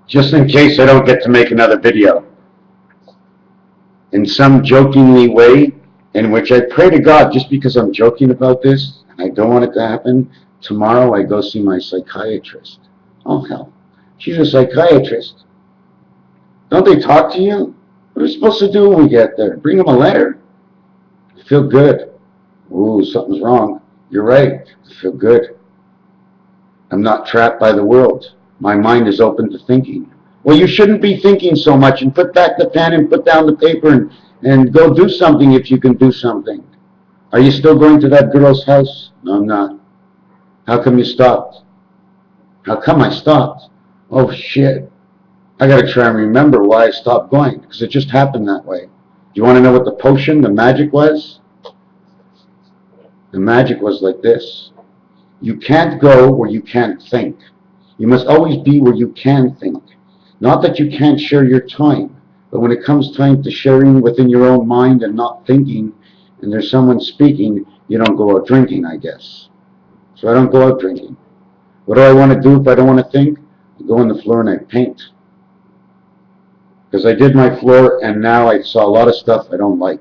just in case I don't get to make another video, in some jokingly way, in which I pray to God, just because I'm joking about this, and I don't want it to happen, tomorrow I go see my psychiatrist. Oh, hell. She's a psychiatrist. Don't they talk to you? What are we supposed to do when we get there? Bring them a letter? I feel good. Ooh, something's wrong. You're right. I feel good. I'm not trapped by the world. My mind is open to thinking. Well, you shouldn't be thinking so much, and put back the pen and put down the paper and go do something if you can do something. Are you still going to that girl's house? No, I'm not. How come you stopped? How come I stopped? Oh, shit. I got to try and remember why I stopped going, because it just happened that way. Do you want to know what the potion, the magic was? The magic was like this. You can't go where you can't think. You must always be where you can think. Not that you can't share your time, but when it comes time to sharing within your own mind and not thinking, and there's someone speaking, you don't go out drinking, I guess. So I don't go out drinking. What do I want to do if I don't want to think? I go on the floor and I paint. Because I did my floor, and now I saw a lot of stuff I don't like.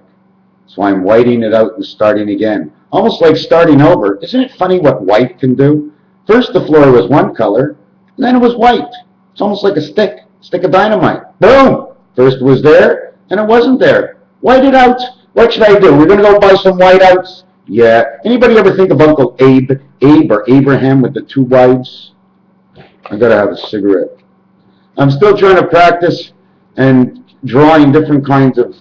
So I'm whiting it out and starting again. Almost like starting over. Isn't it funny what white can do? First the floor was one color, and then it was white. It's almost like a stick of dynamite. Boom! First it was there, and it wasn't there. White it out. What should I do? We're going to go buy some whiteouts? Yeah. Anybody ever think of Uncle Abe or Abraham with the two wives? I got to have a cigarette. I'm still trying to practice and drawing different kinds of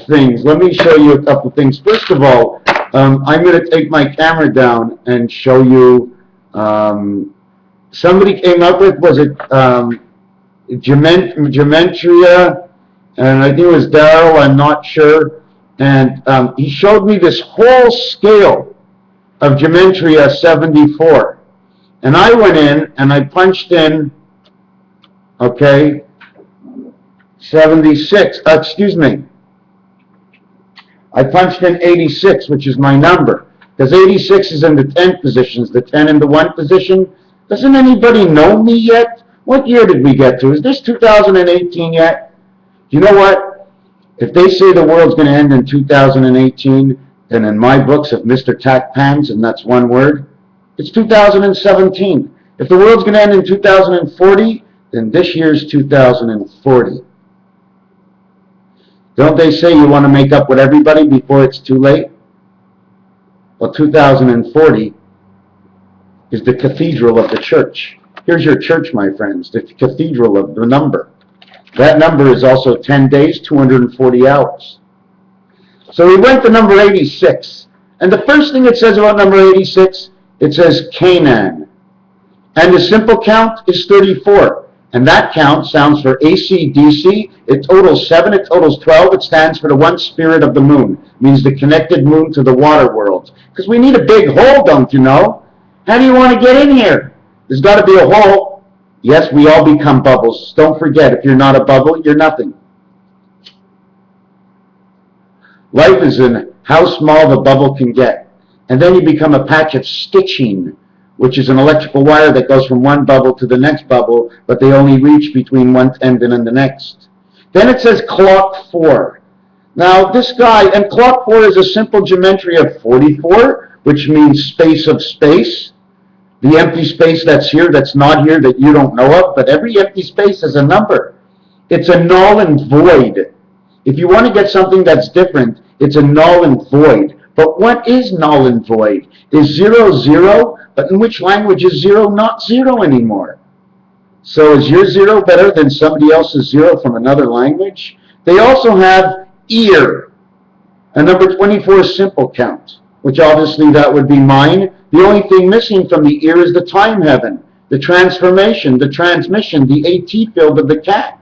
things. Let me show you a couple things. First of all, I'm going to take my camera down and show you, somebody came up with, was it gematria, and I think it was Daryl, I'm not sure, and he showed me this whole scale of gematria 74, and I went in and I punched in, okay, 76, excuse me, I punched in 86, which is my number, because 86 is in the 10 positions, the 10 in the 1 position. Doesn't anybody know me yet? What year did we get to? Is this 2018 yet? You know what? If they say the world's going to end in 2018, then in my books of Mr. Tack Pans, and that's one word, it's 2017. If the world's going to end in 2040, then this year's 2040. Don't they say you want to make up with everybody before it's too late? Well, 2040 is the cathedral of the church. Here's your church, my friends, the cathedral of the number. That number is also 10 days, 240 hours. So we went to number 86. And the first thing it says about number 86, it says Canaan. And the simple count is 34. And that count sounds for AC/DC. It totals 7, it totals 12. It stands for the one spirit of the moon. It means the connected moon to the water world. Because we need a big hole, don't you know? How do you want to get in here? There's got to be a hole. Yes, we all become bubbles. Don't forget, if you're not a bubble, you're nothing. Life is in how small the bubble can get. And then you become a patch of stitching, which is an electrical wire that goes from one bubble to the next bubble, but they only reach between one tendon and the next. Then it says clock 4. Now this guy, and clock 4 is a simple gematria of 44, which means space of space. The empty space that's here, that's not here, that you don't know of, but every empty space has a number. It's a null and void. If you want to get something that's different, it's a null and void. But what is null and void? Is 0, 0? But in which language is 0 not 0 anymore? So is your 0 better than somebody else's 0 from another language? They also have ear. And number 24 is simple count, which obviously that would be mine. The only thing missing from the ear is the time heaven, the transformation, the transmission, the AT field of the cat.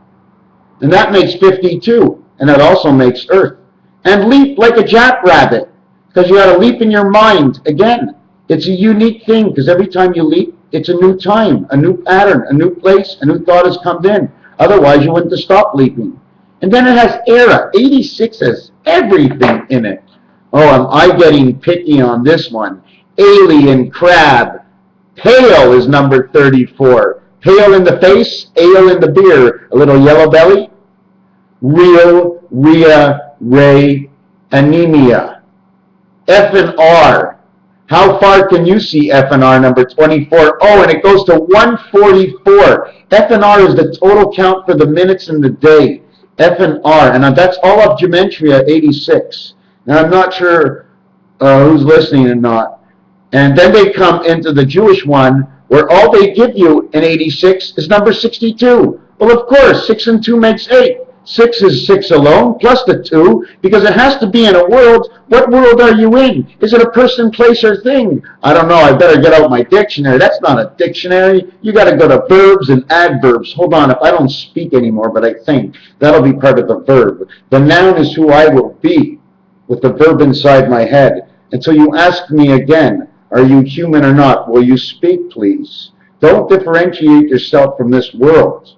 And that makes 52. And that also makes Earth. And leap like a jackrabbit, because you got to leap in your mind again. It's a unique thing, because every time you leap, it's a new time, a new pattern, a new place, a new thought has come in. Otherwise, you wouldn't have stopped leaping. And then it has era. 86 has everything in it. Oh, am I getting picky on this one? Alien crab. Pale is number 34. Pale in the face, ale in the beer, a little yellow belly. Real, rhea, ray, anemia. F and R. How far can you see F and R number 24? Oh, and it goes to 144. F and R is the total count for the minutes in the day. F and R, and that's all of Gematria 86. Now, I'm not sure who's listening or not. And then they come into the Jewish one, where all they give you in 86 is number 62. Well, of course, 6 and 2 makes 8. 6 is 6 alone, plus the 2, because it has to be in a world. What world are you in? Is it a person, place, or thing? I don't know. I better get out my dictionary. That's not a dictionary. You got to go to verbs and adverbs. Hold on. If I don't speak anymore, but I think, that'll be part of the verb. The noun is who I will be, with the verb inside my head. And so you ask me again, are you human or not? Will you speak, please? Don't differentiate yourself from this world.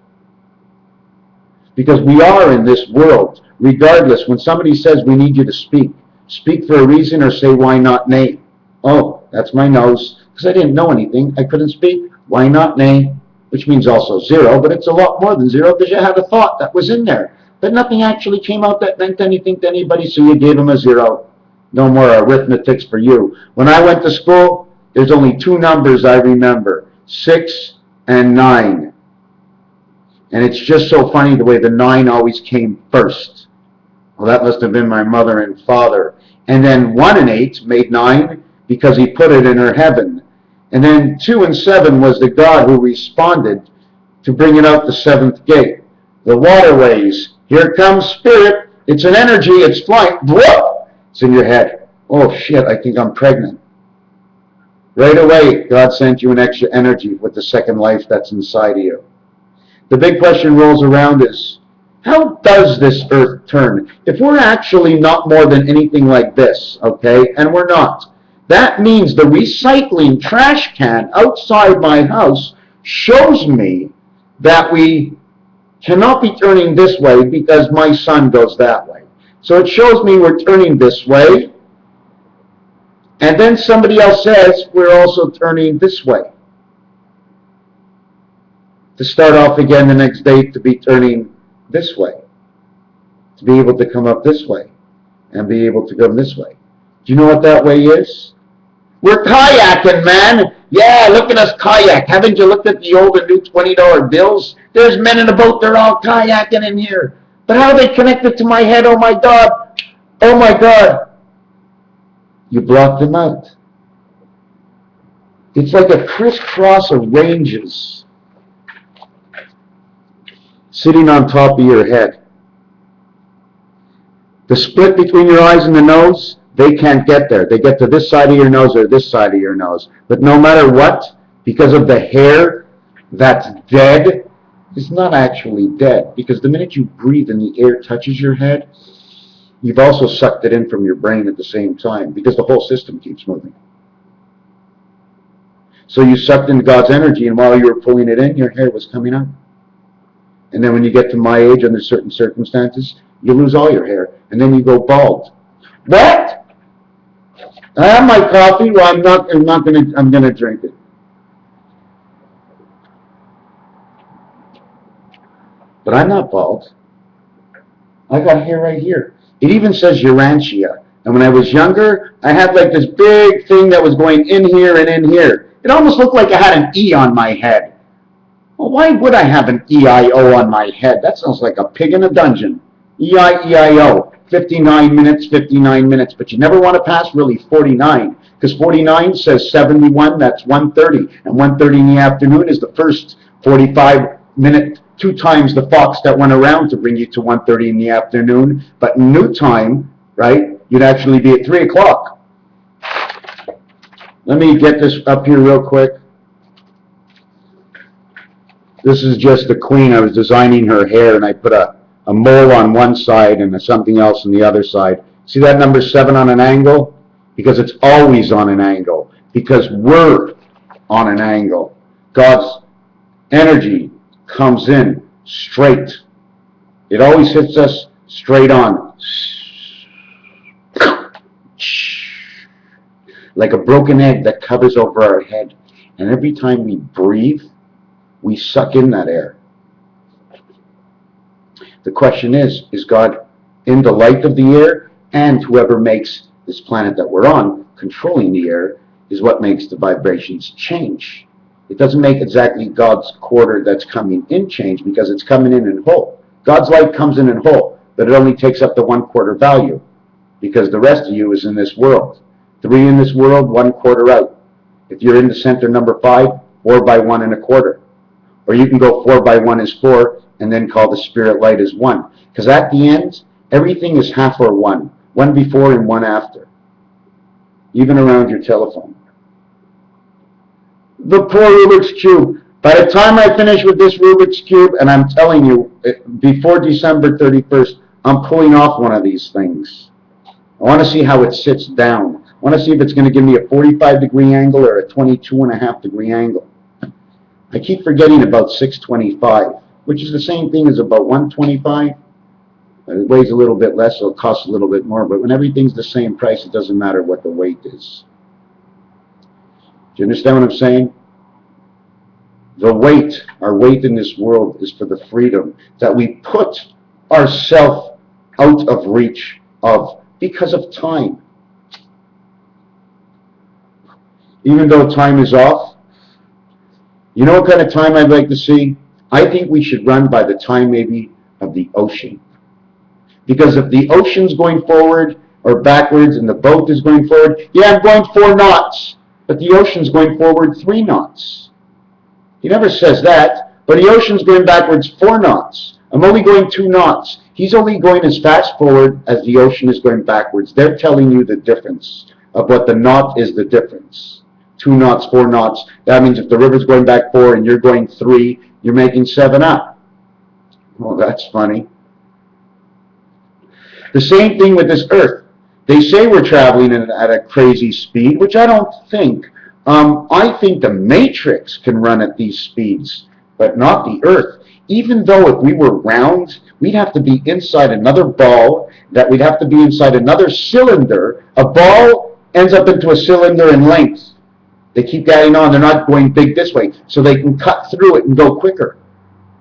Because we are in this world. Regardless, when somebody says we need you to speak, speak for a reason or say why not nay. Oh, that's my nose. Because I didn't know anything. I couldn't speak. Why not nay? Which means also 0, but it's a lot more than 0 because you had a thought that was in there. But nothing actually came out that meant anything to anybody, so you gave them a 0. No more arithmetics for you. When I went to school, there's only 2 numbers I remember, 6 and 9. And it's just so funny the way the 9 always came first. Well, that must have been my mother and father. And then 1 and 8 made 9 because he put it in her heaven. And then 2 and 7 was the God who responded to bringing out the 7th gate. The waterways. Here comes spirit. It's an energy. It's flying. Whoa! It's in your head. Oh, shit, I think I'm pregnant. Right away, God sent you an extra energy with the second life that's inside of you. The big question rolls around is, how does this earth turn? If we're actually not more than anything like this, okay, and we're not, that means the recycling trash can outside my house shows me that we cannot be turning this way because my son goes that way. So it shows me we're turning this way, and then somebody else says we're also turning this way. To start off again the next day to be turning this way. To be able to come up this way. And be able to come this way. Do you know what that way is? We're kayaking, man! Yeah, look at us kayak. Haven't you looked at the old and new $20 bills? There's men in a boat, they're all kayaking in here. But how are they connected to my head? Oh my God! Oh my God! You blocked them out. It's like a crisscross of ranges sitting on top of your head. The split between your eyes and the nose, they can't get there. They get to this side of your nose or this side of your nose. But no matter what, because of the hair that's dead, it's not actually dead. Because the minute you breathe and the air touches your head, you've also sucked it in from your brain at the same time. Because the whole system keeps moving. So you sucked in God's energy, and while you were pulling it in, your hair was coming out. And then when you get to my age, under certain circumstances, you lose all your hair. And then you go bald. What? I have my coffee. Well, I'm gonna drink it. But I'm not bald. I got hair right here. It even says Urantia. And when I was younger, I had like this big thing that was going in here and in here. It almost looked like I had an E on my head. Well, why would I have an EIO on my head? That sounds like a pig in a dungeon. EIO, 59 minutes, 59 minutes. But you never want to pass really 49, because 49 says 71, that's 1:30. And 1:30 in the afternoon is the first 45-minute, 2 times the fox that went around to bring you to 1:30 in the afternoon. But in new time, right, you'd actually be at 3 o'clock. Let me get this up here real quick. This is just the queen. I was designing her hair, and I put a mole on one side and something else on the other side. See that number 7 on an angle? Because it's always on an angle. Because we're on an angle. God's energy comes in straight. It always hits us straight on. Like a broken egg that covers over our head. And every time we breathe, We suck in that air. The question is God in the light of the air? And whoever makes this planet that we're on, controlling the air, is what makes the vibrations change. It doesn't make exactly God's quarter that's coming in change, because it's coming in whole. God's light comes in whole, but it only takes up the 1/4 value, because the rest of you is in this world. 3 in this world, 1/4 out. If you're in the center number 5, 4 by 1 1/4. Or you can go 4 by 1 is 4, and then call the spirit light as 1. Because at the end, everything is half or 1. 1 before and 1 after. Even around your telephone. The poor Rubik's Cube. By the time I finish with this Rubik's Cube, and I'm telling you, before December 31st, I'm pulling off one of these things. I want to see how it sits down. I want to see if it's going to give me a 45-degree angle or a 22.5-degree angle. I keep forgetting about 625, which is the same thing as about 125. It weighs a little bit less, so it costs a little bit more. But when everything's the same price, it doesn't matter what the weight is. Do you understand what I'm saying? The weight, our weight in this world, is for the freedom that we put ourselves out of reach of because of time. Even though time is off, you know what kind of time I'd like to see? I think we should run by the time maybe of the ocean. Because if the ocean's going forward or backwards and the boat is going forward, yeah, I'm going 4 knots, but the ocean's going forward 3 knots. He never says that, but the ocean's going backwards 4 knots. I'm only going 2 knots. He's only going as fast forward as the ocean is going backwards. They're telling you the difference of what the knot is the difference. 2 knots, 4 knots. That means if the river's going back 4 and you're going 3, you're making 7 up. Well, that's funny. The same thing with this earth. They say we're traveling at a crazy speed, which I don't think. I think the Matrix can run at these speeds, but not the earth. Even though if we were round, we'd have to be inside another ball, that we'd have to be inside another cylinder. A ball ends up into a cylinder in length. They keep adding on. They're not going big this way, so they can cut through it and go quicker.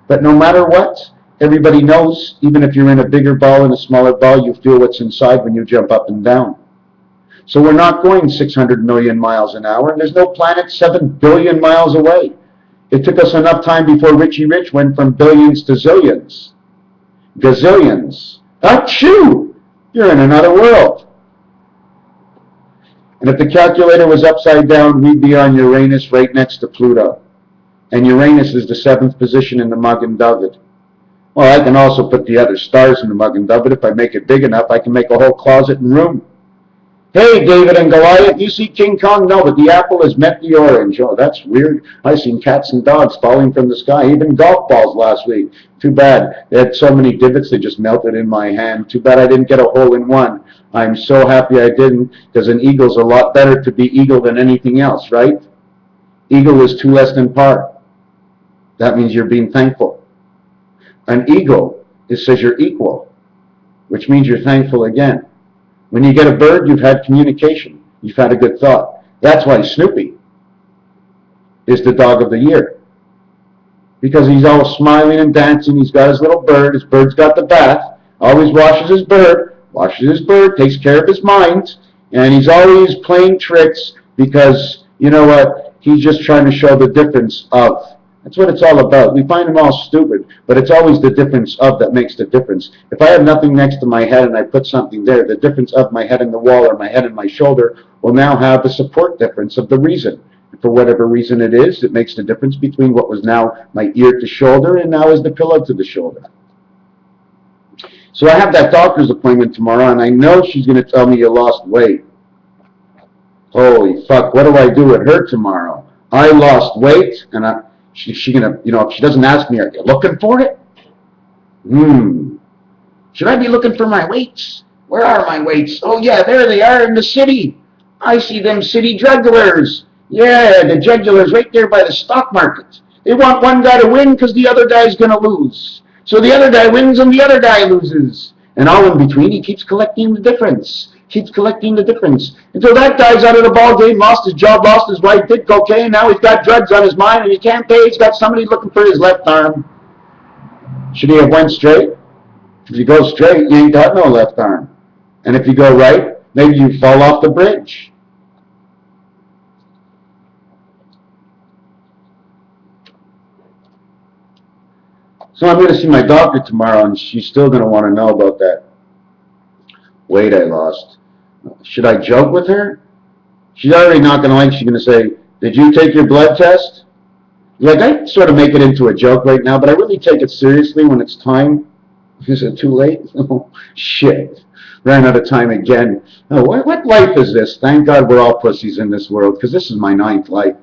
But no matter what, everybody knows, even if you're in a bigger ball and a smaller ball, you feel what's inside when you jump up and down. So we're not going 600 million miles an hour, and there's no planet 7 billion miles away. It took us enough time before Richie Rich went from billions to zillions. Gazillions. Achoo! You're in another world. And if the calculator was upside down, we'd be on Uranus right next to Pluto. And Uranus is the 7th position in the Magen David. Well, I can also put the other stars in the Magen David. If I make it big enough, I can make a whole closet and room. Hey, David and Goliath, you see King Kong? No, but the apple has met the orange. Oh, that's weird. I've seen cats and dogs falling from the sky, even golf balls last week. Too bad. They had so many divots, they just melted in my hand. Too bad I didn't get a hole in one. I'm so happy I didn't, because an eagle's a lot better to be eagle than anything else, right? Eagle is 2 less than par. That means you're being thankful. An eagle, it says you're equal, which means you're thankful again. When you get a bird, you've had communication. You've had a good thought. That's why Snoopy is the dog of the year. Because he's all smiling and dancing. He's got his little bird. His bird's got the bath. Always washes his bird, takes care of his mind. And he's always playing tricks because, you know what, he's just trying to show the difference of. That's what it's all about. We find them all stupid, but it's always the difference of that makes the difference. If I have nothing next to my head and I put something there, the difference of my head in the wall or my head in my shoulder will now have the support difference of the reason. And for whatever reason it is, it makes the difference between what was now my ear to shoulder and now is the pillow to the shoulder. So I have that doctor's appointment tomorrow, and I know she's going to tell me you lost weight. Holy fuck, what do I do with her tomorrow? I lost weight, and she gonna, you know, if she doesn't ask me, are you looking for it? Should I be looking for my weights? Where are my weights? Oh yeah, there they are in the city. I see them city jugglers. Yeah, the jugglers right there by the stock market. They want one guy to win because the other guy's gonna lose. So the other guy wins and the other guy loses. And all in between, he keeps collecting the difference. Keeps collecting the difference. Until that guy's out of the ball game, lost his job, lost his wife, did cocaine, now he's got drugs on his mind and he can't pay. He's got somebody looking for his left arm. Should he have went straight? If you go straight, you ain't got no left arm. And if you go right, maybe you fall off the bridge. So I'm going to see my doctor tomorrow, and she's still going to want to know about that weight I lost. Should I joke with her? She's already not going to like. She's going to say, "Did you take your blood test?" Like, I sort of make it into a joke right now, but I really take it seriously when it's time. Is it too late? Oh, shit. Ran out of time again. Oh, what life is this? Thank God we're all pussies in this world, because this is my 9th life.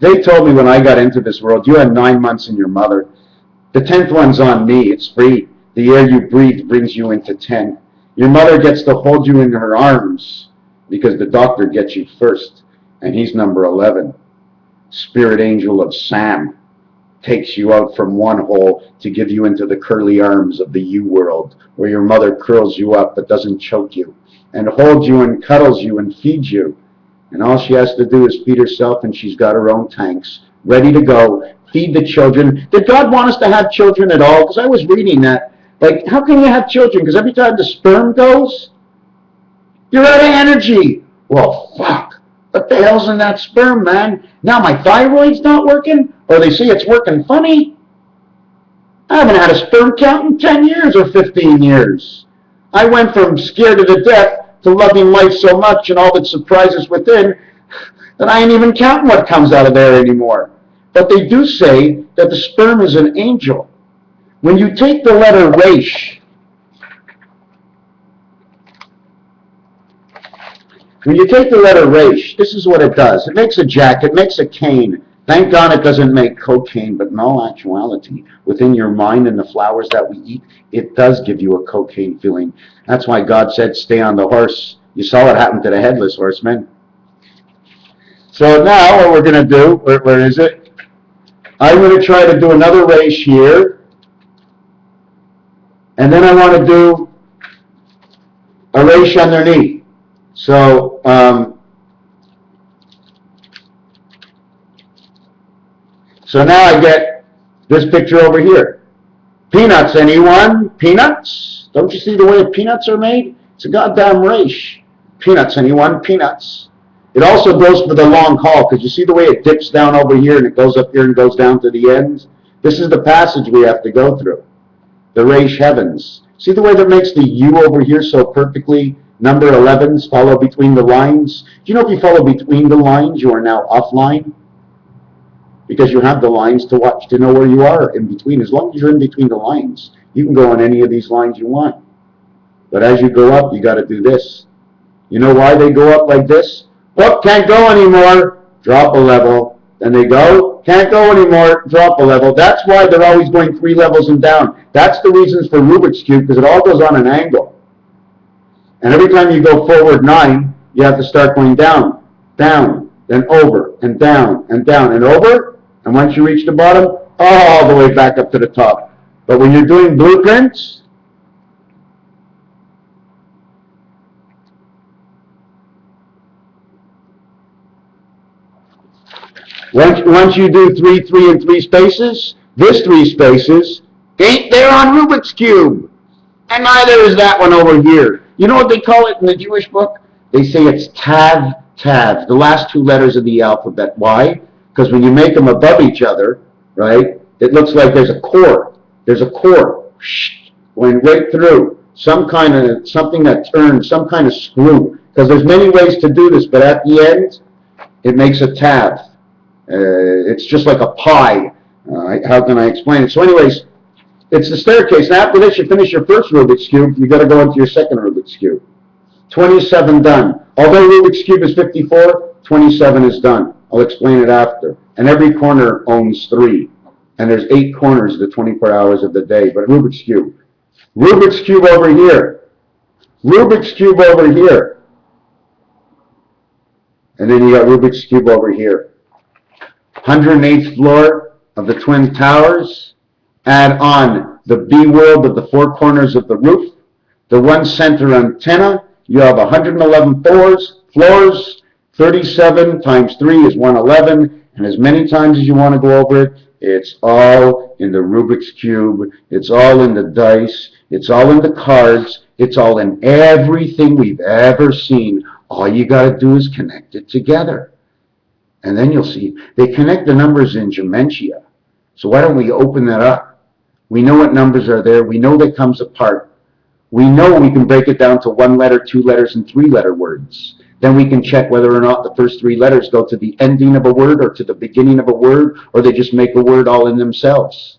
They told me when I got into this world, you had 9 months in your mother. The 10th one's on me. It's free. The air you breathe brings you into 10. Your mother gets to hold you in her arms because the doctor gets you first, and he's number 11. Spirit angel of Sam takes you out from one hole to give you into the curly arms of the you world, where your mother curls you up but doesn't choke you, and holds you and cuddles you and feeds you. And all she has to do is feed herself, and she's got her own tanks ready to go. Feed the children. Did God want us to have children at all? Because I was reading that. Like, how can you have children? Because every time the sperm goes, you're out of energy. Well, fuck. What the hell's in that sperm, man? Now my thyroid's not working? Or they say it's working funny? I haven't had a sperm count in 10 years or 15 years. I went from scared to the death to loving life so much and all that surprises within that I ain't even counting what comes out of there anymore. But they do say that the sperm is an angel. When you take the letter Resh, this is what it does. It makes a jacket, it makes a cane. Thank God it doesn't make cocaine, but in all actuality, within your mind and the flowers that we eat, it does give you a cocaine feeling. That's why God said, stay on the horse. You saw what happened to the headless horseman. So now what we're going to do, where is it? I'm going to try to do another Resh here. And then I want to do a Resh underneath. So, so now I get this picture over here. Peanuts, anyone? Peanuts? Don't you see the way peanuts are made? It's a goddamn Resh. Peanuts, anyone? Peanuts. It also goes for the long haul, because you see the way it dips down over here and it goes up here and goes down to the ends? This is the passage we have to go through. The Resh heavens. See the way that makes the U over here so perfectly? Number 11s follow between the lines. Do you know if you follow between the lines, you are now offline? Because you have the lines to watch to know where you are in between. As long as you're in between the lines, you can go on any of these lines you want. But as you go up, you got to do this. You know why they go up like this? Oh, can't go anymore. Drop a level. Then they go, can't go anymore. Drop a level. That's why they're always going 3 levels and down. That's the reasons for Rubik's Cube, because it all goes on an angle. And every time you go forward 9, you have to start going down, down, then over, and down, and down, and over. And once you reach the bottom, all the way back up to the top. But when you're doing blueprints, once you do 3, 3, and 3 spaces, this 3 spaces ain't there on Rubik's Cube. And neither is that one over here. You know what they call it in the Jewish book? They say it's Tav, Tav, the last 2 letters of the alphabet. Why? Because when you make them above each other, right, it looks like there's a core. There's a core going right through. Something that turns, some kind of screw. Because there's many ways to do this, but at the end, it makes a Tav. It's just like a pie. How can I explain it? So anyways, it's the staircase. And after this, you finish your first Rubik's Cube, you got to go into your second Rubik's Cube. 27 done. Although Rubik's Cube is 54, 27 is done. I'll explain it after. And every corner owns 3. And there's 8 corners the 24 hours of the day. But Rubik's Cube. Rubik's Cube over here. Rubik's Cube over here. And then you got Rubik's Cube over here. 108th floor of the Twin Towers. Add on the B world of the 4 corners of the roof. The 1 center antenna. You have 111 floors, 37 times 3 is 111, and as many times as you want to go over it, it's all in the Rubik's Cube, it's all in the dice, it's all in the cards, it's all in everything we've ever seen. All you got to do is connect it together. And then you'll see, they connect the numbers in Gementia. So why don't we open that up? We know what numbers are there. We know that comes apart. We know we can break it down to 1 letter, 2 letters, and 3-letter words. Then we can check whether or not the first 3 letters go to the ending of a word or to the beginning of a word, or they just make a word all in themselves.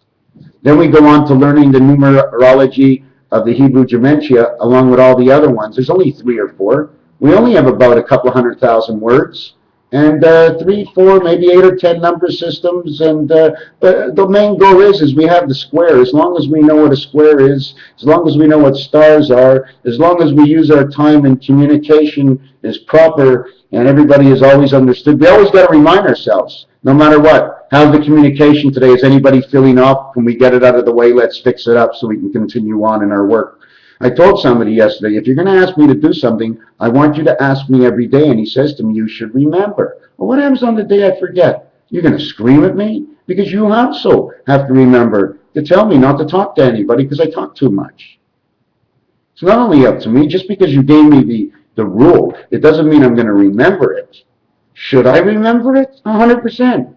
Then we go on to learning the numerology of the Hebrew Gementia along with all the other ones. There's only 3 or 4. We only have about a couple 100,000 words. And 3, 4, maybe 8 or 10 number systems. And the main goal is we have the square. As long as we know what a square is, as long as we know what stars are, as long as we use our time and communication is proper, and everybody is always understood. We always got to remind ourselves, no matter what. How's the communication today? Is anybody feeling off? Can we get it out of the way? Let's fix it up so we can continue on in our work. I told somebody yesterday, if you're going to ask me to do something, I want you to ask me every day. And he says to me, you should remember. Well, what happens on the day I forget? You're going to scream at me? Because you also have to remember to tell me not to talk to anybody because I talk too much. It's not only up to me. Just because you gave me the rule, it doesn't mean I'm going to remember it. Should I remember it? 100%.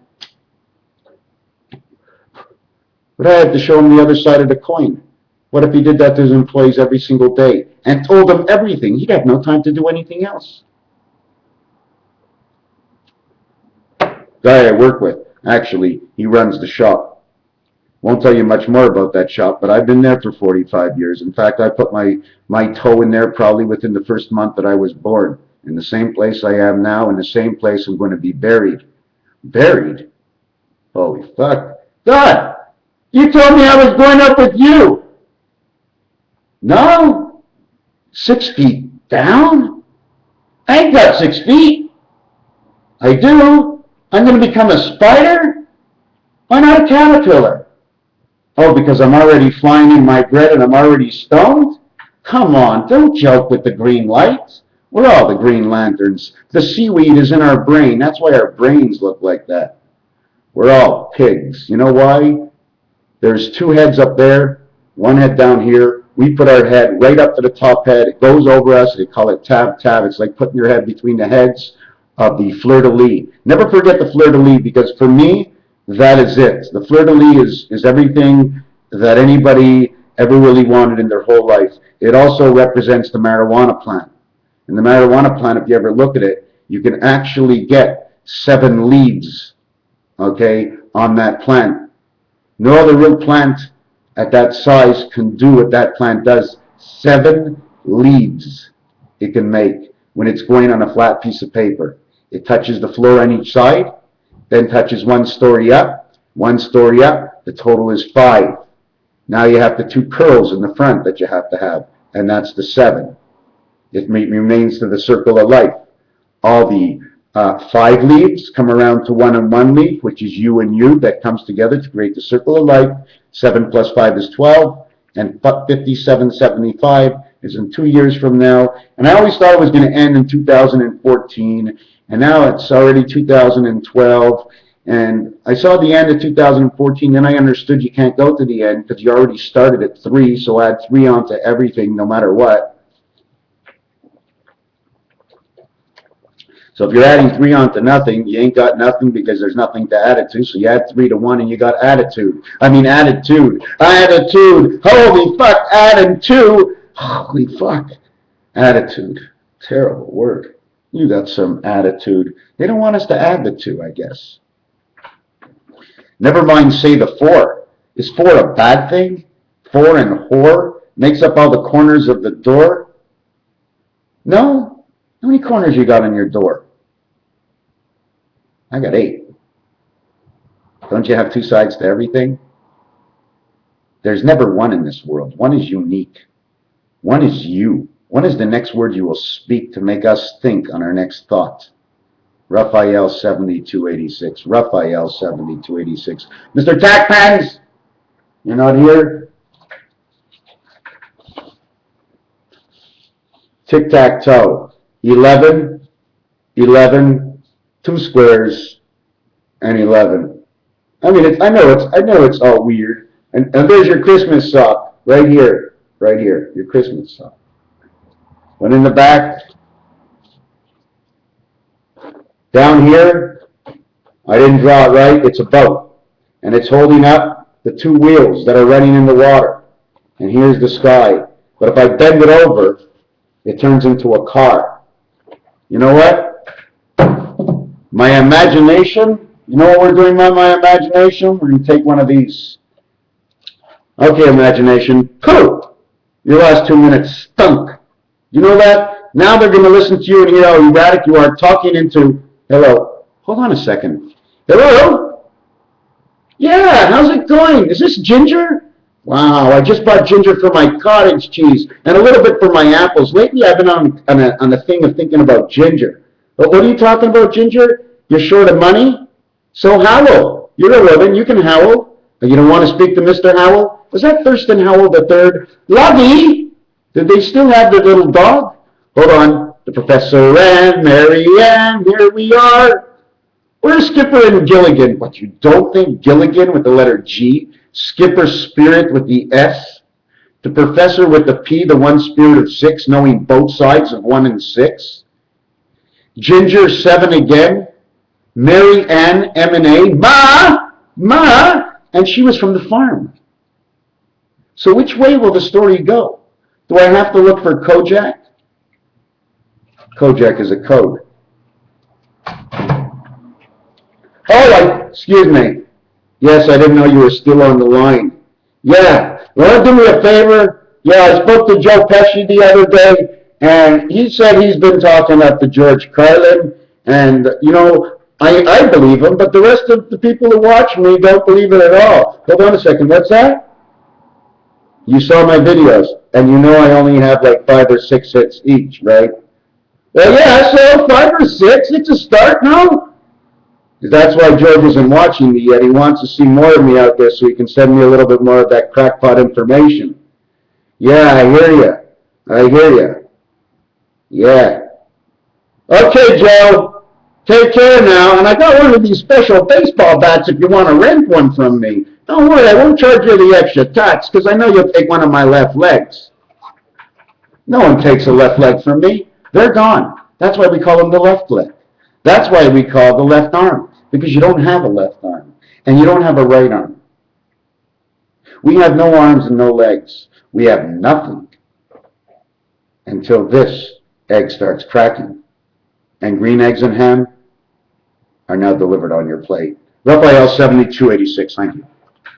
But I have to show him the other side of the coin. What if he did that to his employees every single day and told them everything? He'd have no time to do anything else. Guy I work with, actually, he runs the shop. Won't tell you much more about that shop, but I've been there for 45 years. In fact, I put my toe in there probably within the first month that I was born. In the same place I am now, in the same place I'm going to be buried. Buried? Holy fuck. God, you told me I was going up with you. No, 6 feet down? I ain't got 6 feet. I do. I'm going to become a spider? Why not a caterpillar? Oh, because I'm already flying in my bread and I'm already stoned? Come on, don't joke with the green lights. We're all the Green Lanterns. The seaweed is in our brain. That's why our brains look like that. We're all pigs. You know why? There's 2 heads up there, 1 head down here. We put our head right up to the top head. It goes over us. They call it tab. It's like putting your head between the heads of the fleur-de-lis. Never forget the fleur-de-lis, because for me, that is it. The fleur-de-lis is everything that anybody ever really wanted in their whole life. It also represents the marijuana plant. And the marijuana plant, if you ever look at it, you can actually get 7 leaves, okay, on that plant. No other real plant at that size can do what that plant does. 7 leaves it can make when it's going on a flat piece of paper. It touches the floor on each side, then touches 1 story up, 1 story up. The total is 5. Now you have the 2 curls in the front that you have to have, and that's the 7. It remains to the circle of life. All the 5 leaves come around to 1 and 1 leaf, which is you and you, that comes together to create the circle of life. 7 plus 5 is 12, and 5775 is in 2 years from now. And I always thought it was going to end in 2014, and now it's already 2012. And I saw the end of 2014, then I understood you can't go to the end because you already started at 3, so add 3 onto everything no matter what. So if you're adding 3 onto nothing, you ain't got nothing because there's nothing to add it to. So you add 3 to 1 and you got attitude. Attitude. Attitude. Holy fuck, attitude. Holy fuck. Attitude. Terrible word. You got some attitude. They don't want us to add the 2, I guess. Never mind say the 4. Is 4 a bad thing? 4 and whore makes up all the corners of the door? No. How many corners you got on your door? I got 8. Don't you have 2 sides to everything? There's never 1 in this world. 1 is unique. 1 is you. 1 is the next word you will speak to make us think on our next thought. Raphael 7286. Raphael 7286. Mr. Tackpans, you're not here? Tic-tac-toe. 11, 11, 2 squares, and 11. I mean, I know it's all weird. And there's your Christmas sock right here, your Christmas sock. One in the back. Down here, I didn't draw it right. It's a boat, and it's holding up the 2 wheels that are running in the water. And here's the sky. But if I bend it over, it turns into a car. You know what? My imagination. You know what we're doing by my imagination? We're going to take one of these. Okay, imagination. Pooh! Your last 2 minutes stunk. You know that? Now they're going to listen to you and hear how erratic you are talking into... Hello. Hold on a second. Hello? Yeah, how's it going? Is this Ginger? Wow, I just bought ginger for my cottage cheese and a little bit for my apples. Lately I've been on a thing of thinking about ginger. But what are you talking about, Ginger? You're short of money? So howl. You're a woman. You can howl. You don't want to speak to Mr. Howell? Was that Thurston Howell III? Lovey! Did they still have their little dog? Hold on. The Professor and Mary Ann, here we are. Where's Skipper and Gilligan? What, you don't think Gilligan with the letter G? Skipper Spirit with the S? The Professor with the P, the one spirit of 6, knowing both sides of 1 and 6? Ginger 7 again? Mary Ann M&A? Ma! And she was from the farm. So which way will the story go? Do I have to look for Kojak? Kojak is a code. Oh, excuse me. Yes, I didn't know you were still on the line. Yeah, you want to do me a favor? Yeah, I spoke to Joe Pesci the other day, and he said he's been talking up to George Carlin, and, you know, I believe him, but the rest of the people who watch me don't believe it at all. Hold on a second, what's that? You saw my videos, and you know I only have like 5 or 6 hits each, right? Well, yeah, so 5 or 6, it's a start, no? That's why George isn't watching me yet. He wants to see more of me out there so he can send me a little bit more of that crackpot information. Yeah, I hear you. Yeah. Okay, Joe. Take care now. And I got one of these special baseball bats if you want to rent one from me. Don't worry, I won't charge you the extra tax because I know you'll take one of my left legs. No one takes a left leg from me. They're gone. That's why we call them the left leg. That's why we call the left arm, because you don't have a left arm, and you don't have a right arm. We have no arms and no legs. We have nothing until this egg starts cracking. And green eggs and ham are now delivered on your plate. Raphael 7286, thank you.